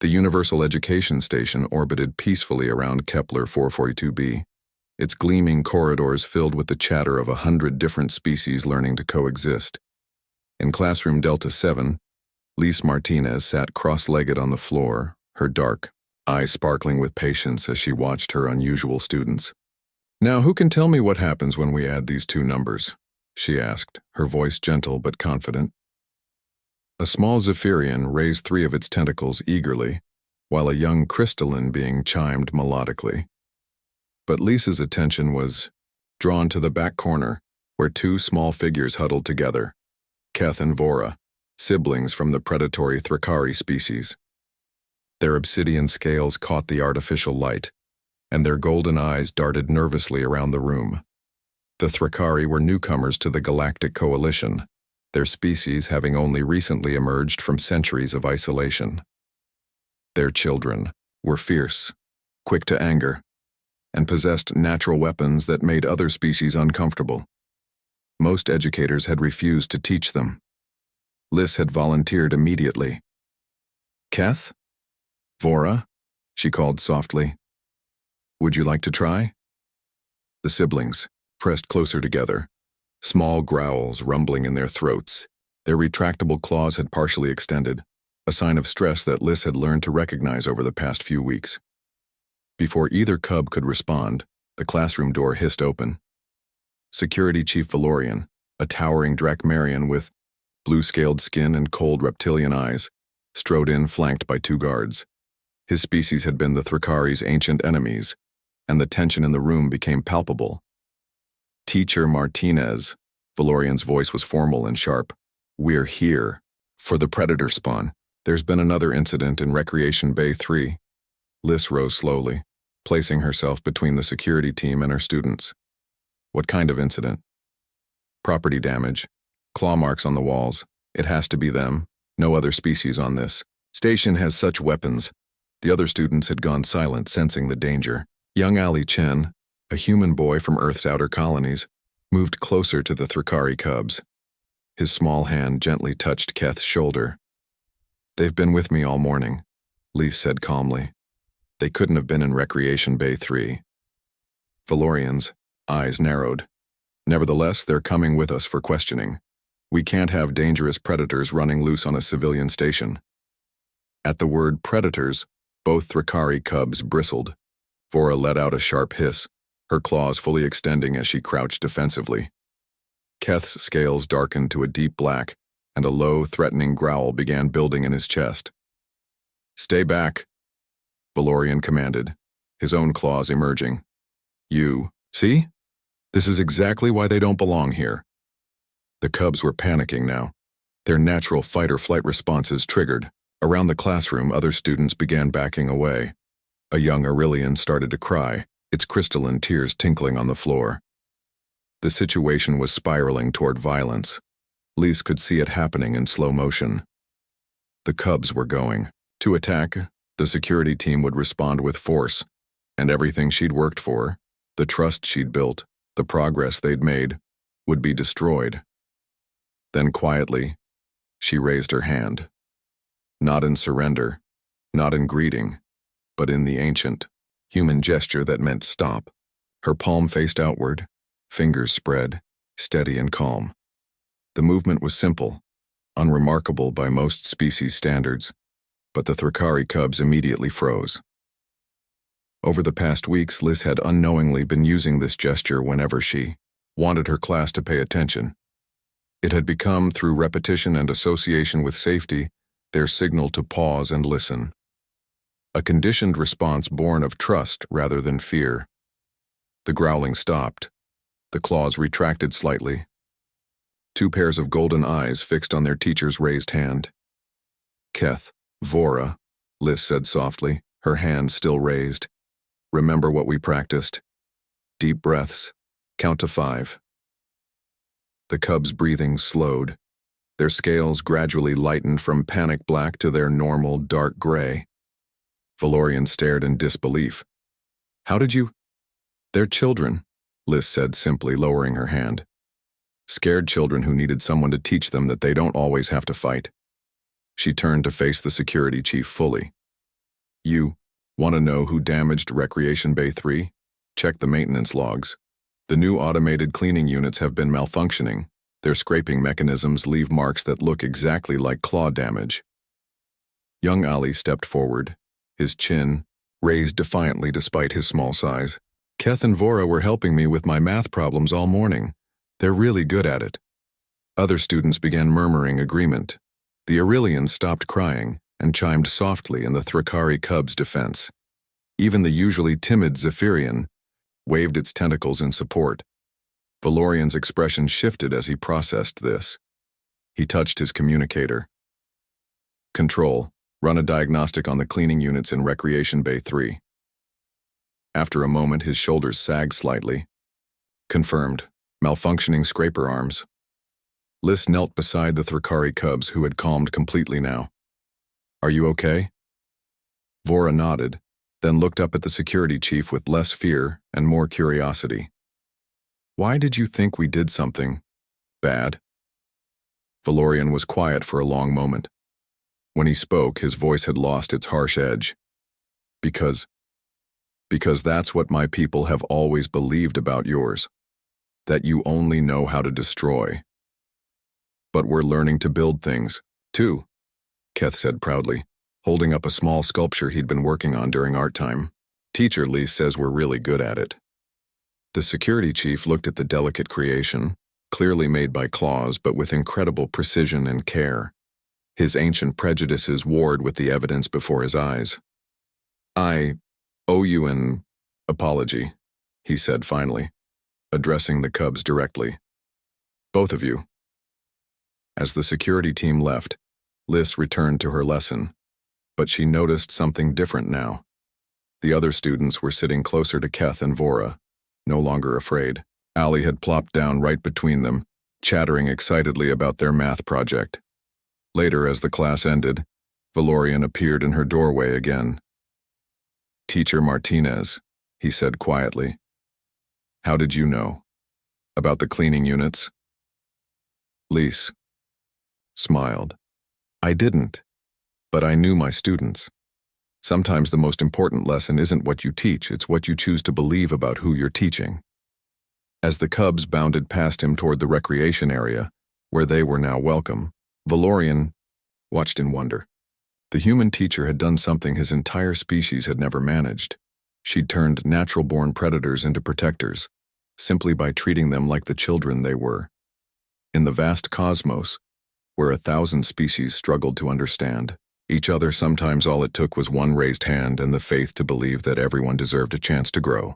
The Universal Education Station orbited peacefully around Kepler 442b, its gleaming corridors filled with the chatter of 100 different species learning to coexist. In classroom Delta 7, Lise Martinez sat cross-legged on the floor, her dark eyes sparkling with patience as she watched her unusual students. "Now, who can tell me what happens when we add these two numbers?" she asked, her voice gentle but confident. A small Zephyrian raised 3 of its tentacles eagerly, while a young crystalline being chimed melodically. But Lisa's attention was drawn to the back corner, where 2 small figures huddled together, Keth and Vora, siblings from the predatory Thracari species. Their obsidian scales caught the artificial light, and their golden eyes darted nervously around the room. The Thracari were newcomers to the Galactic Coalition, their species having only recently emerged from centuries of isolation. Their children were fierce, quick to anger, and possessed natural weapons that made other species uncomfortable. Most educators had refused to teach them. Lys had volunteered immediately. "Keth? Vora?" she called softly. "Would you like to try?" The siblings pressed closer together, small growls rumbling in their throats. Their retractable claws had partially extended, a sign of stress that Lys had learned to recognize over the past few weeks. Before either cub could respond, the classroom door hissed open. Security Chief Valorian, a towering Dracmarian with blue-scaled skin and cold reptilian eyes, strode in flanked by 2 guards. His species had been the Thracari's ancient enemies, and the tension in the room became palpable. "Teacher Martinez," Valorian's voice was formal and sharp, "we're here for the predator spawn. There's been another incident in Recreation Bay 3. Lys rose slowly, placing herself between the security team and her students. "What kind of incident?" "Property damage. Claw marks on the walls. It has to be them. No other species on this station has such weapons." The other students had gone silent, sensing the danger. Young Ali Chen, a human boy from Earth's outer colonies, moved closer to the Thracari cubs. His small hand gently touched Keth's shoulder. "They've been with me all morning," Lys said calmly. "They couldn't have been in Recreation Bay 3. Valorian's eyes narrowed. "Nevertheless, they're coming with us for questioning. We can't have dangerous predators running loose on a civilian station." At the word predators, both Thracari cubs bristled. Vora let out a sharp hiss, her claws fully extending as she crouched defensively. Keth's scales darkened to a deep black, and a low, threatening growl began building in his chest. "Stay back," Valorian commanded, his own claws emerging. "You, see? This is exactly why they don't belong here." The cubs were panicking now, their natural fight-or-flight responses triggered. Around the classroom, other students began backing away. A young Aurelian started to cry, its crystalline tears tinkling on the floor. The situation was spiraling toward violence. Lys could see it happening in slow motion. The cubs were going to attack. The security team would respond with force, and everything she'd worked for, the trust she'd built, the progress they'd made, would be destroyed. Then quietly, she raised her hand. Not in surrender, not in greeting, but in the ancient, human gesture that meant stop. Her palm faced outward, fingers spread, steady and calm. The movement was simple, unremarkable by most species standards, but the Thracari cubs immediately froze. Over the past weeks, Lys had unknowingly been using this gesture whenever she wanted her class to pay attention. It had become, through repetition and association with safety, their signal to pause and listen. A conditioned response born of trust rather than fear. The growling stopped. The claws retracted slightly. 2 pairs of golden eyes fixed on their teacher's raised hand. "Keth, Vora," Lys said softly, her hand still raised. "Remember what we practiced. Deep breaths. Count to 5. The cubs' breathing slowed. Their scales gradually lightened from panic black to their normal dark gray. Valorian stared in disbelief. "How did you—" "They're children," Lys said simply, lowering her hand. "Scared children who needed someone to teach them that they don't always have to fight." She turned to face the security chief fully. You want to know who damaged Recreation Bay 3? Check the maintenance logs. The new automated cleaning units have been malfunctioning. Their scraping mechanisms leave marks that look exactly like claw damage. Young Ali stepped forward, his chin raised defiantly despite his small size. Keth and Vora were helping me with my math problems all morning. They're really good at it. Other students began murmuring agreement. The Aurelians stopped crying and chimed softly in the Thrakari cub's defense. Even the usually timid Zephyrian waved its tentacles in support. Valorian's expression shifted as he processed this. He touched his communicator. Control, run a diagnostic on the cleaning units in Recreation Bay 3. After a moment, his shoulders sagged slightly. Confirmed. Malfunctioning scraper arms. Liss knelt beside the Thrakari cubs, who had calmed completely now. Are you okay? Vora nodded, then looked up at the security chief with less fear and more curiosity. Why did you think we did something bad? Valorian was quiet for a long moment. When he spoke, his voice had lost its harsh edge. Because that's what my people have always believed about yours. That you only know how to destroy. But we're learning to build things, too, Keth said proudly, holding up a small sculpture he'd been working on during art time. Teacher Lee says we're really good at it. The security chief looked at the delicate creation, clearly made by claws but with incredible precision and care. His ancient prejudices warred with the evidence before his eyes. I owe you an apology, he said finally, addressing the cubs directly. Both of you. As the security team left, Liss returned to her lesson, but she noticed something different now. The other students were sitting closer to Keth and Vora, no longer afraid. Ali had plopped down right between them, chattering excitedly about their math project. Later, as the class ended, Valorian appeared in her doorway again. Teacher Martinez, he said quietly. How did you know? About the cleaning units? Liss smiled. I didn't, but I knew my students. Sometimes the most important lesson isn't what you teach, it's what you choose to believe about who you're teaching. As the cubs bounded past him toward the recreation area, where they were now welcome, Valorian watched in wonder. The human teacher had done something his entire species had never managed. She'd turned natural-born predators into protectors, simply by treating them like the children they were. In the vast cosmos, where 1,000 species struggled to understand each other, sometimes all it took was one raised hand and the faith to believe that everyone deserved a chance to grow.